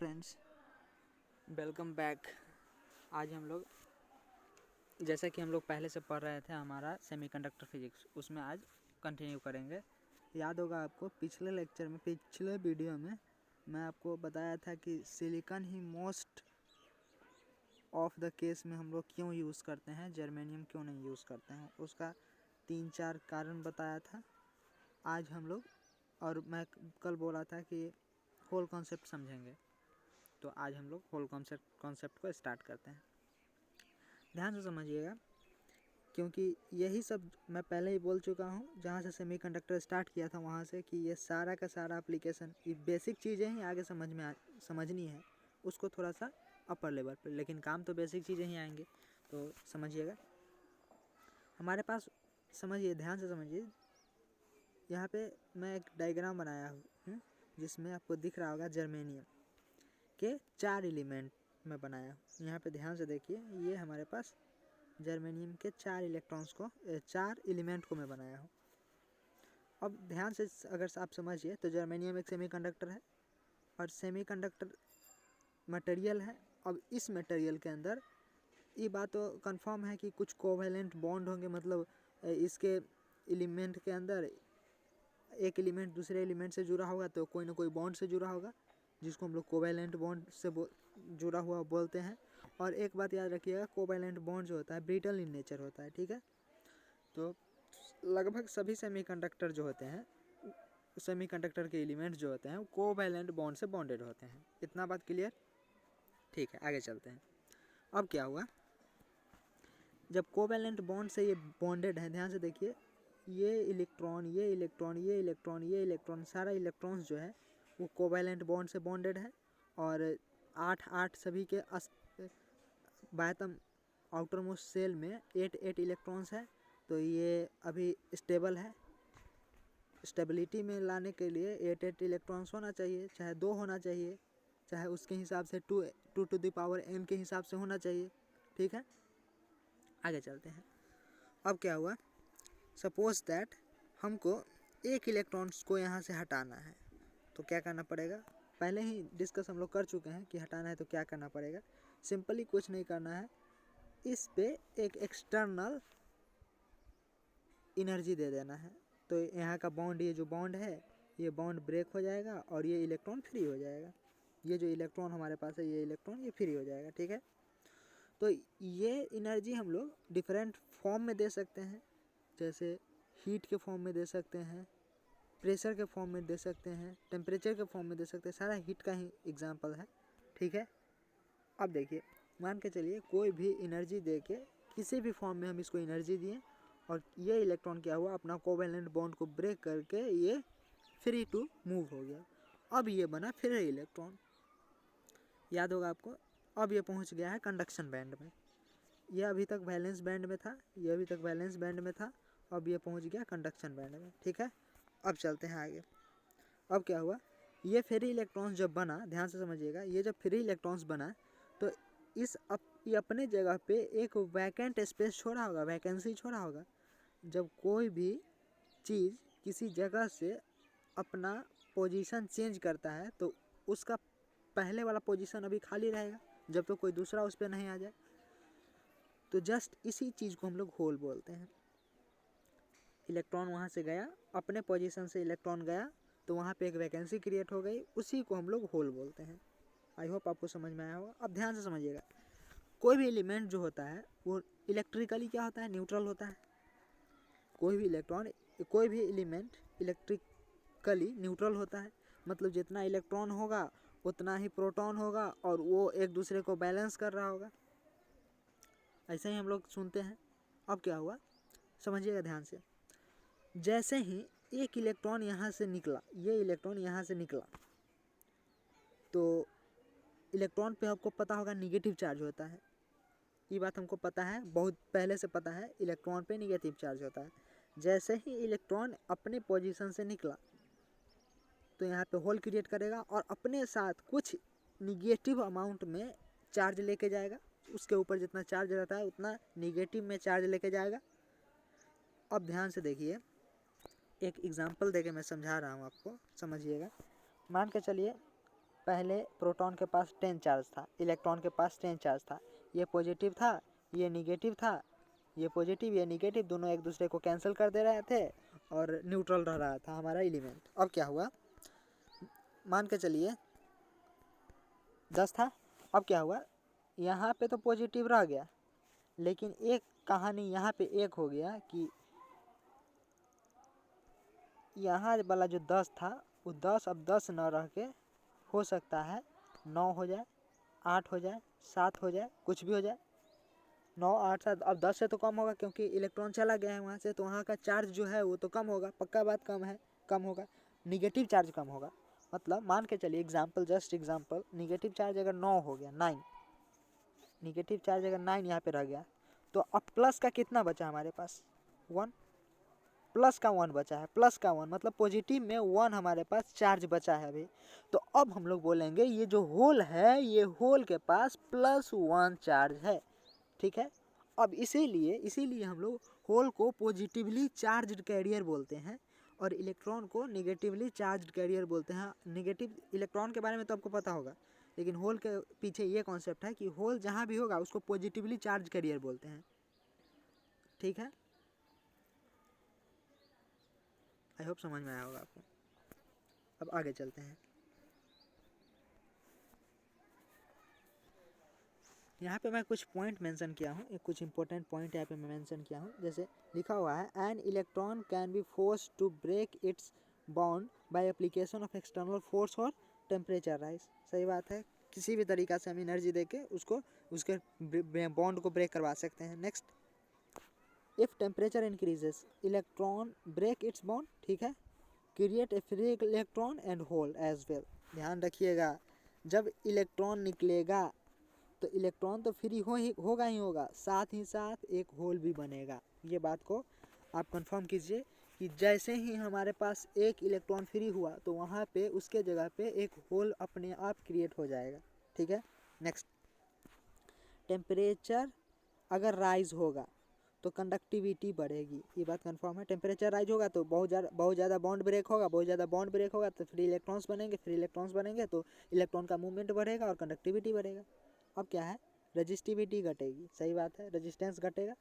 Friends, welcome back. आज हम लोग जैसा कि हम लोग पहले से पढ़ रहे थे हमारा सेमीकंडक्टर फिजिक्स, उसमें आज कंटिन्यू करेंगे। याद होगा आपको पिछले लेक्चर में, पिछले वीडियो में मैं आपको बताया था कि silicon he most of the case में हम लोग क्यों यूज़ करते हैं, जर्मेनियम क्यों नहीं यूज़ करते हैं। उसका 3-4 कारण बताया था। आज हम लोग, और मैं कल बोला था कि होल कॉन्सेप्ट समझेंगे, तो आज हम लोग होल कॉन्सेप्ट को स्टार्ट करते हैं। ध्यान से समझिएगा, क्योंकि यही सब मैं पहले ही बोल चुका हूँ। जहाँ से सेमीकंडक्टर स्टार्ट किया था वहाँ से, कि ये सारा का सारा एप्लीकेशन, ये बेसिक चीज़ें ही आगे समझनी है उसको थोड़ा सा अपर लेवल पर, लेकिन काम तो बेसिक चीज़ें ही आएंगे। तो समझिएगा हमारे पास, समझिए, ध्यान से समझिए। यहाँ पे मैं एक डायग्राम बनाया हूँ जिसमें आपको दिख रहा होगा जर्मेनियम के 4 एलिमेंट में बनाया हूँ। यहाँ पे ध्यान से देखिए, ये हमारे पास जर्मेनियम के 4 इलेक्ट्रॉन्स को, 4 एलिमेंट को मैं बनाया हूँ। अब ध्यान से अगर आप समझिए तो जर्मेनियम एक सेमीकंडक्टर है और सेमीकंडक्टर मटेरियल है। अब इस मटेरियल के अंदर ये बात तो कंफर्म है कि कुछ कोवेलेंट बॉन्ड होंगे, मतलब इसके एलिमेंट के अंदर एक एलिमेंट दूसरे एलिमेंट से जुड़ा होगा तो कोई ना कोई बॉन्ड से जुड़ा होगा, जिसको हम लोग कोवेलेंट बॉन्ड से जुड़ा हुआ बोलते हैं। और एक बात याद रखिएगा, कोवेलेंट बॉन्ड जो होता है ब्रिटल इन नेचर होता है, ठीक है। तो लगभग सभी सेमीकंडक्टर जो होते हैं, सेमीकंडक्टर के एलिमेंट जो होते हैं वो कोवेलेंट बॉन्ड से बॉन्डेड होते हैं। इतना बात क्लियर, ठीक है। आगे चलते हैं। अब क्या हुआ, जब कोवेलेंट बॉन्ड से ये बॉन्डेड है, ध्यान से देखिए, ये इलेक्ट्रॉन, ये इलेक्ट्रॉन, ये इलेक्ट्रॉन, ये इलेक्ट्रॉन, सारा इलेक्ट्रॉन्स जो है वो कोवेलेंट बॉन्ड से बॉन्डेड है। और 8 सभी के बायतम आउटर मोस्ट सेल में 8 इलेक्ट्रॉन्स है। तो ये अभी स्टेबल है। स्टेबिलिटी में लाने के लिए 8 इलेक्ट्रॉन्स होना चाहिए, चाहे 2 होना चाहिए, चाहे उसके हिसाब से 2 टू द पावर n के हिसाब से होना चाहिए, ठीक है। आगे चलते हैं। अब क्या हुआ, सपोज दैट हमको एक इलेक्ट्रॉन्स को यहाँ से हटाना है, तो क्या करना पड़ेगा। पहले ही डिस्कस हम लोग कर चुके हैं कि हटाना है तो क्या करना पड़ेगा। सिंपली कुछ नहीं करना है, इस पे एक एक्सटर्नल एनर्जी दे देना है। तो यहाँ का बॉन्ड, ये जो बॉन्ड है, ये बॉन्ड ब्रेक हो जाएगा और ये इलेक्ट्रॉन फ्री हो जाएगा। ये जो इलेक्ट्रॉन हमारे पास है, ये इलेक्ट्रॉन ये फ्री हो जाएगा, ठीक है। तो ये एनर्जी हम लोग डिफरेंट फॉर्म में दे सकते हैं, जैसे हीट के फॉर्म में दे सकते हैं, प्रेशर के फॉर्म में दे सकते हैं, टेम्परेचर के फॉर्म में दे सकते हैं। सारा हीट का ही एग्जांपल है, ठीक है। अब देखिए, मान के चलिए कोई भी एनर्जी दे के, किसी भी फॉर्म में हम इसको एनर्जी दिए और ये इलेक्ट्रॉन क्या हुआ, अपना कोवेलेंट बॉन्ड को ब्रेक करके ये फ्री टू मूव हो गया। अब ये बना फ्री इलेक्ट्रॉन, याद होगा आपको। अब ये पहुंच गया है कंडक्शन बैंड में। ये अभी तक वैलेंस बैंड में था, ये अभी तक वैलेंस बैंड में था, अब ये पहुंच गया कंडक्शन बैंड में, ठीक है। अब चलते हैं आगे। अब क्या हुआ, ये फ्री इलेक्ट्रॉन्स जब बना, ध्यान से समझिएगा, ये जब फ्री इलेक्ट्रॉन्स बना तो ये अपने जगह पे एक वैकेंट स्पेस छोड़ा होगा, वैकेंसी छोड़ा होगा। जब कोई भी चीज़ किसी जगह से अपना पोजीशन चेंज करता है तो उसका पहले वाला पोजीशन अभी खाली रहेगा जब तो कोई दूसरा उस पर नहीं आ जाए। तो जस्ट इसी चीज़ को हम लोग होल बोलते हैं। इलेक्ट्रॉन वहाँ से गया, अपने पोजीशन से इलेक्ट्रॉन गया तो वहाँ पे एक वैकेंसी क्रिएट हो गई, उसी को हम लोग होल बोलते हैं। आई होप आपको समझ में आया होगा। अब ध्यान से समझिएगा, कोई भी एलिमेंट जो होता है वो इलेक्ट्रिकली क्या होता है, न्यूट्रल होता है। कोई भी इलेक्ट्रॉन, कोई भी एलिमेंट इलेक्ट्रिकली न्यूट्रल होता है, मतलब जितना इलेक्ट्रॉन होगा उतना ही प्रोटॉन होगा और वो एक दूसरे को बैलेंस कर रहा होगा। ऐसे ही हम लोग सुनते हैं। अब क्या हुआ, समझिएगा ध्यान से। जैसे ही एक इलेक्ट्रॉन यहाँ से निकला, ये इलेक्ट्रॉन यहाँ से निकला, तो इलेक्ट्रॉन पे आपको पता होगा निगेटिव चार्ज होता है। ये बात हमको पता है, बहुत पहले से पता है, इलेक्ट्रॉन पे निगेटिव चार्ज होता है। जैसे ही इलेक्ट्रॉन अपने पोजीशन से निकला तो यहाँ पे होल क्रिएट करेगा और अपने साथ कुछ निगेटिव अमाउंट में चार्ज लेके जाएगा। उसके ऊपर जितना चार्ज रहता है उतना निगेटिव में चार्ज लेके जाएगा। अब ध्यान से देखिए, एक एग्जांपल देके मैं समझा रहा हूँ आपको, समझिएगा। मान के चलिए पहले प्रोटॉन के पास 10 चार्ज था, इलेक्ट्रॉन के पास 10 चार्ज था, ये पॉजिटिव था, ये निगेटिव था, ये पॉजिटिव ये निगेटिव दोनों एक दूसरे को कैंसिल कर दे रहे थे और न्यूट्रल रह रहा था हमारा एलिमेंट। अब क्या हुआ, मान के चलिए 10 था, अब क्या हुआ, यहाँ पे तो पॉजिटिव रह गया, लेकिन एक कहानी यहाँ पे एक हो गया कि यहाँ वाला जो 10 था वो 10 अब 10 न रह के हो सकता है 9 हो जाए, 8 हो जाए, 7 हो जाए, कुछ भी हो जाए। 9 8 7 अब 10 से तो कम होगा क्योंकि इलेक्ट्रॉन चला गया है वहाँ से, तो वहाँ का चार्ज जो है वो तो कम होगा, पक्का बात कम है, कम होगा, निगेटिव चार्ज कम होगा। मतलब मान के चलिए example, just example, negative charge अगर 9 हो गया, 9 निगेटिव चार्ज अगर 9 यहाँ पे रह गया, तो अब प्लस का कितना बचा हमारे पास, 1, प्लस का 1 बचा है, प्लस का 1 मतलब पॉजिटिव में 1 हमारे पास चार्ज बचा है अभी। तो अब हम लोग बोलेंगे ये जो होल है, ये होल के पास +1 चार्ज है, ठीक है। अब इसीलिए हम लोग होल को पॉजिटिवली चार्ज्ड कैरियर बोलते हैं और इलेक्ट्रॉन को नेगेटिवली चार्ज्ड कैरियर बोलते हैं। नेगेटिव इलेक्ट्रॉन के बारे में तो आपको पता होगा, लेकिन होल के पीछे ये कॉन्सेप्ट है कि होल जहाँ भी होगा उसको पॉजिटिवली चार्ज कैरियर बोलते हैं, ठीक है। आई होप समझ में आया होगा आपको। अब आगे चलते हैं। यहाँ पे मैं कुछ पॉइंट मेंशन किया हूँ, कुछ इंपॉर्टेंट पॉइंट यहाँ पे मैं मेंशन किया हूँ। जैसे लिखा हुआ है an electron can be force to break its bond by application of external force और टेम्परेचर राइज। सही बात है, किसी भी तरीका से हम एनर्जी दे के उसको उसके बॉन्ड को ब्रेक करवा सकते हैं। Next, if temperature increases electron break its bond, ठीक है, create a free electron and hole as well. ध्यान रखिएगा, जब इलेक्ट्रॉन निकलेगा तो इलेक्ट्रॉन तो फ्री होगा ही होगा, साथ ही साथ एक होल भी बनेगा। ये बात को आप कंफर्म कीजिए कि जैसे ही हमारे पास एक इलेक्ट्रॉन फ्री हुआ तो वहाँ पे उसके जगह पे एक होल अपने आप क्रिएट हो जाएगा, ठीक है। नेक्स्ट, टेम्परेचर अगर राइज होगा तो कंडक्टिविटी बढ़ेगी, ये बात कंफर्म है। टेम्परेचर राइज होगा तो बहुत ज़्यादा बॉन्ड ब्रेक होगा, बहुत ज़्यादा बॉन्ड ब्रेक होगा तो फ्री इलेक्ट्रॉन्स बनेंगे, फ्री इलेक्ट्रॉन्स बनेंगे तो इलेक्ट्रॉन का मूवमेंट बढ़ेगा और कंडक्टिविटी बढ़ेगा। अब क्या है, रजिस्टिविटी घटेगी, सही बात है, रेजिस्टेंस घटेगा।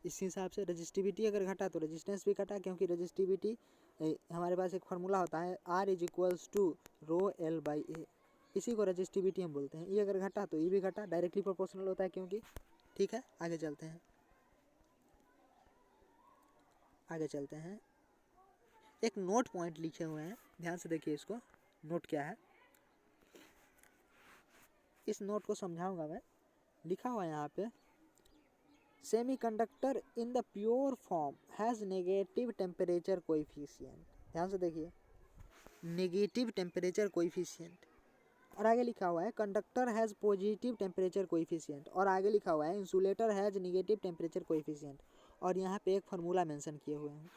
इस हिसाब से रजिस्टिविटी अगर घटा तो रेजिस्टेंस भी घटा, क्योंकि रजिस्टिविटी हमारे पास एक फार्मूला होता है R=ρL/A, इसी को रजिस्टिविटी हम बोलते हैं। ये अगर घटा तो ये भी घटा, डायरेक्टली प्रोपोर्शनल होता है क्योंकि, ठीक है। आगे चलते हैं, एक नोट पॉइंट लिखे हुए हैं, ध्यान से देखिए इसको, नोट क्या है, इस नोट को समझाऊंगा मैं। लिखा हुआ है यहाँ पे, semiconductor in the pure form has negative temperature coefficient. ध्यान से देखिए, नेगेटिव टेम्परेचर कोएफिशिएंट। और आगे लिखा हुआ है conductor has positive temperature coefficient. और आगे लिखा हुआ है insulator has negative temperature coefficient. और यहाँ पे एक फार्मूला मेंशन किए हुए हैं,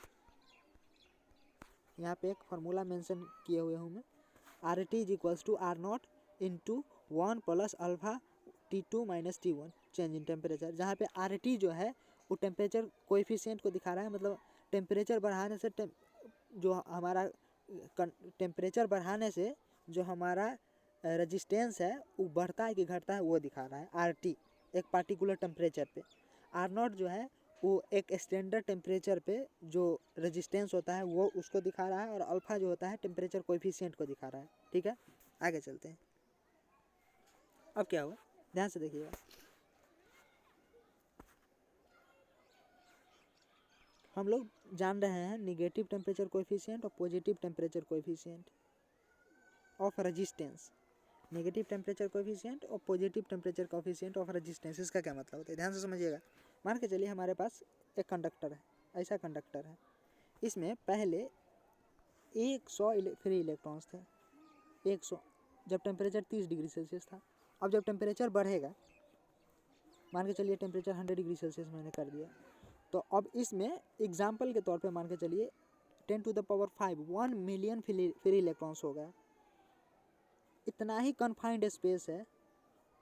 यहाँ पे एक फार्मूला मेंशन किए हुए हूँ मैं, RT=R0 × 1 + alpha T2 - T1 change in temperature. जहाँ पे RT जो है वो टेम्परेचर कोएफिशिएंट को दिखा रहा है, मतलब टेम्परेचर बढ़ाने से जो हमारा टेम्परेचर बढ़ाने से जो हमारा रेजिस्टेंस है वो बढ़ता है कि घटता है वो दिखा रहा है। RT एक पार्टिकुलर टेम्परेचर पे, R0 जो है वो एक स्टैंडर्ड टेम्परेचर पे जो रेजिस्टेंस होता है वो उसको दिखा रहा है, और अल्फा जो होता है टेम्परेचर कोएफिशिएंट को दिखा रहा है, ठीक है। आगे चलते हैं। अब क्या हुआ, ध्यान से देखिएगा, हम लोग जान रहे हैं निगेटिव टेम्परेचर कोएफिशिएंट और positive temperature coefficient of resistance. Negative temperature coefficient और positive temperature coefficient of resistance, इसका क्या मतलब होता है, ध्यान से समझिएगा। मान के चलिए हमारे पास एक कंडक्टर है, ऐसा कंडक्टर है, इसमें पहले 100 फ्री इलेक्ट्रॉन्स थे, 100, जब टेम्परेचर 30 डिग्री सेल्सियस था। अब जब टेम्परेचर बढ़ेगा, मान के चलिए टेम्परेचर 100 डिग्री सेल्सियस मैंने कर दिया, तो अब इसमें एग्जाम्पल के तौर पे मान के चलिए 10⁵ 1 मिलियन फ्री इलेक्ट्रॉन्स हो गया। इतना ही कन्फाइंड स्पेस है,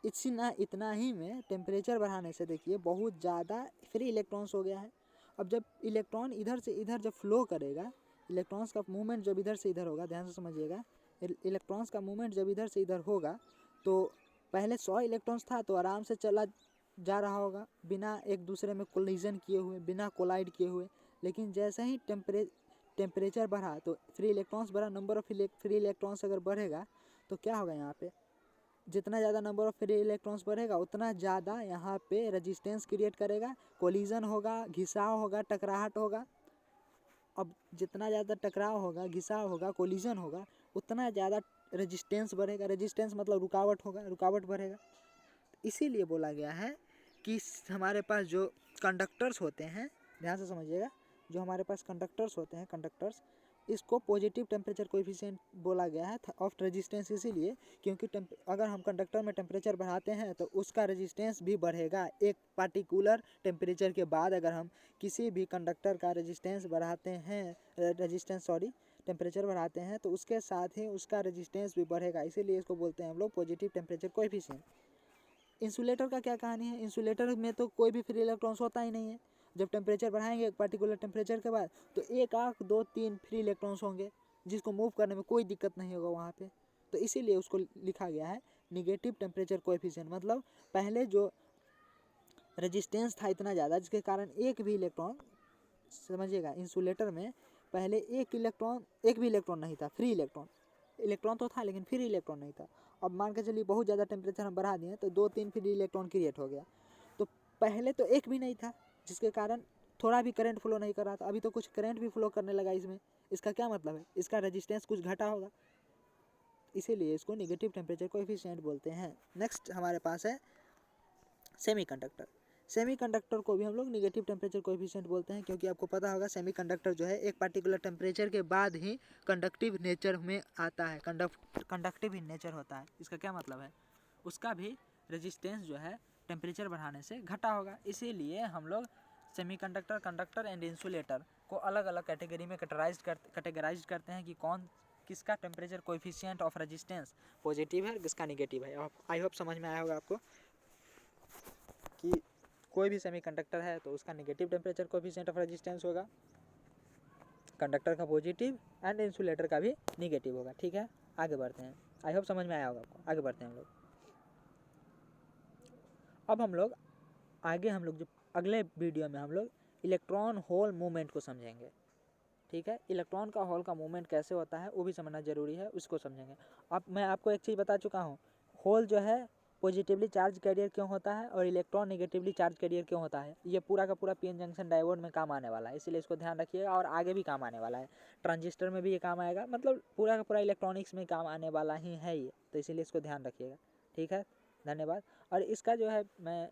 इतना ही में टेम्परेचर बढ़ाने से देखिए बहुत ज़्यादा फ्री इलेक्ट्रॉन्स हो गया है। अब जब इलेक्ट्रॉन इधर से इधर जब फ्लो करेगा, इलेक्ट्रॉन्स का मूवमेंट जब इधर से इधर होगा, ध्यान से समझिएगा, इलेक्ट्रॉन्स का मूवमेंट जब इधर से इधर होगा तो पहले 100 इलेक्ट्रॉन्स था तो आराम से चला जा रहा होगा बिना एक दूसरे में कोलिजन किए हुए, बिना कोलाइड किए हुए। लेकिन जैसे ही टेम्परेचर बढ़ा तो फ्री इलेक्ट्रॉन्स बढ़ा, नंबर ऑफ फ्री इलेक्ट्रॉन्स अगर बढ़ेगा तो क्या होगा, यहाँ पे जितना ज़्यादा नंबर ऑफ फ्री इलेक्ट्रॉन्स बढ़ेगा उतना ज़्यादा यहाँ पे रेजिस्टेंस क्रिएट करेगा, कोलिजन होगा, घिसाव होगा, टकराहट होगा। अब जितना ज़्यादा टकराव होगा, घिसाव होगा, कोलिजन होगा, उतना ज़्यादा रेजिस्टेंस बढ़ेगा। रेजिस्टेंस मतलब रुकावट होगा, रुकावट बढ़ेगा। इसीलिए बोला गया है कि हमारे पास जो कंडक्टर्स होते हैं, ध्यान से समझिएगा, जो हमारे पास कंडक्टर्स होते हैं, कंडक्टर्स, इसको पॉजिटिव टेम्परेचर कोएफिशिएंट बोला गया है ऑफ रेजिस्टेंस, इसीलिए क्योंकि अगर हम कंडक्टर में टेम्परेचर बढ़ाते हैं तो उसका रेजिस्टेंस भी बढ़ेगा। एक पार्टिकुलर टेम्परेचर के बाद अगर हम किसी भी कंडक्टर का रेजिस्टेंस बढ़ाते हैं, टेम्परेचर बढ़ाते हैं तो उसके साथ ही उसका रेजिस्टेंस भी बढ़ेगा। इसीलिए इसको बोलते हैं हम लोग पॉजिटिव टेम्परेचर कोएफिशिएंट। इंसुलेटर का क्या कहानी है? इंसुलेटर में तो कोई भी फ्री इलेक्ट्रॉन्स होता ही नहीं है। जब टेम्परेचर बढ़ाएंगे एक पर्टिकुलर टेम्परेचर के बाद तो 1, 8, 2, 3 फ्री इलेक्ट्रॉन्स होंगे जिसको मूव करने में कोई दिक्कत नहीं होगा वहाँ पे। तो इसीलिए उसको लिखा गया है निगेटिव टेम्परेचर कोएफिशिएंट। मतलब पहले जो रेजिस्टेंस था इतना ज़्यादा जिसके कारण एक भी इलेक्ट्रॉन, समझिएगा, इंसुलेटर में पहले एक भी इलेक्ट्रॉन नहीं था, फ्री इलेक्ट्रॉन तो था लेकिन फ्री इलेक्ट्रॉन नहीं था। अब मान के चलिए बहुत ज़्यादा टेम्परेचर हम बढ़ा दिए तो 2, 3 फ्री इलेक्ट्रॉन क्रिएट हो गया। तो पहले तो एक भी नहीं था जिसके कारण थोड़ा भी करंट फ्लो नहीं कर रहा था। अभी तो कुछ करंट भी फ्लो करने लगा इसमें। इसका क्या मतलब है? इसका रेजिस्टेंस कुछ घटा होगा, इसीलिए इसको निगेटिव टेम्परेचर कोएफिशिएंट बोलते हैं। नेक्स्ट हमारे पास है सेमीकंडक्टर। सेमीकंडक्टर को भी हम लोग निगेटिव टेम्परेचर कोएफिशिएंट बोलते हैं क्योंकि आपको पता होगा सेमीकंडक्टर जो है एक पार्टिकुलर टेम्परेचर के बाद ही कंडक्टिव नेचर में आता है, कंडक्टिव इन नेचर होता है। इसका क्या मतलब है? उसका भी रेजिस्टेंस जो है टेम्परेचर बढ़ाने से घटा होगा। इसीलिए हम लोग सेमीकंडक्टर, कंडक्टर एंड इंसुलेटर को अलग अलग कैटेगरी में कैटेगराइज करते हैं कि कौन किसका temperature coefficient of resistance positive है, किसका निगेटिव है। आई होप समझ में आया होगा आपको कि कोई भी सेमीकंडक्टर है तो उसका negative temperature coefficient of resistance होगा, कंडक्टर का पॉजिटिव एंड इंसुलेटर का भी निगेटिव होगा। ठीक है, आगे बढ़ते हैं। आई होप समझ में आया होगा आपको। आगे बढ़ते हैं हम लोग। अब हम लोग जो अगले वीडियो में हम लोग इलेक्ट्रॉन होल मूवमेंट को समझेंगे। ठीक है, इलेक्ट्रॉन का होल का मूवमेंट कैसे होता है वो भी समझना जरूरी है, उसको समझेंगे। अब मैं आपको एक चीज़ बता चुका हूँ, होल जो है पॉजिटिवली चार्ज कैरियर क्यों होता है और इलेक्ट्रॉन नेगेटिवली चार्ज कैरियर क्यों होता है। ये पूरा का पूरा पीएन जंक्शन डायोड में काम आने वाला है, इसीलिए इसको ध्यान रखिएगा और आगे भी काम आने वाला है। ट्रांजिस्टर में भी ये काम आएगा, मतलब पूरा का पूरा इलेक्ट्रॉनिक्स में काम आने वाला ही है ये, तो इसीलिए इसको ध्यान रखिएगा। ठीक है, धन्यवाद। और इसका जो है मैं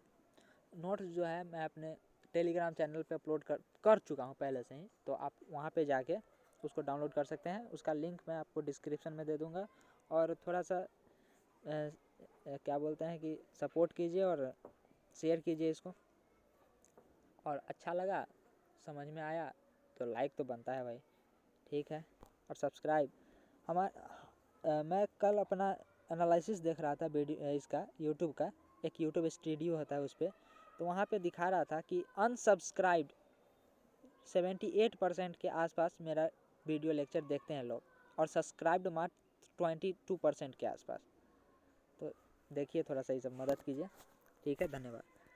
नोट्स जो है मैं अपने टेलीग्राम चैनल पे अपलोड कर चुका हूँ पहले से ही, तो आप वहाँ पे जाके उसको डाउनलोड कर सकते हैं। उसका लिंक मैं आपको डिस्क्रिप्शन में दे दूँगा। और थोड़ा सा क्या बोलते हैं कि सपोर्ट कीजिए और शेयर कीजिए इसको। और अच्छा लगा, समझ में आया तो लाइक तो बनता है भाई, ठीक है। और सब्सक्राइब मैं कल अपना एनालिसिस देख रहा था वीडियो इसका, यूट्यूब का एक यूट्यूब स्टूडियो होता है उस पर, तो वहाँ पे दिखा रहा था कि अनसब्सक्राइब्ड 78% के आसपास मेरा वीडियो लेक्चर देखते हैं लोग और सब्सक्राइब्ड मात्र 22% के आसपास। तो देखिए, थोड़ा सा ये सब मदद कीजिए। ठीक है, धन्यवाद।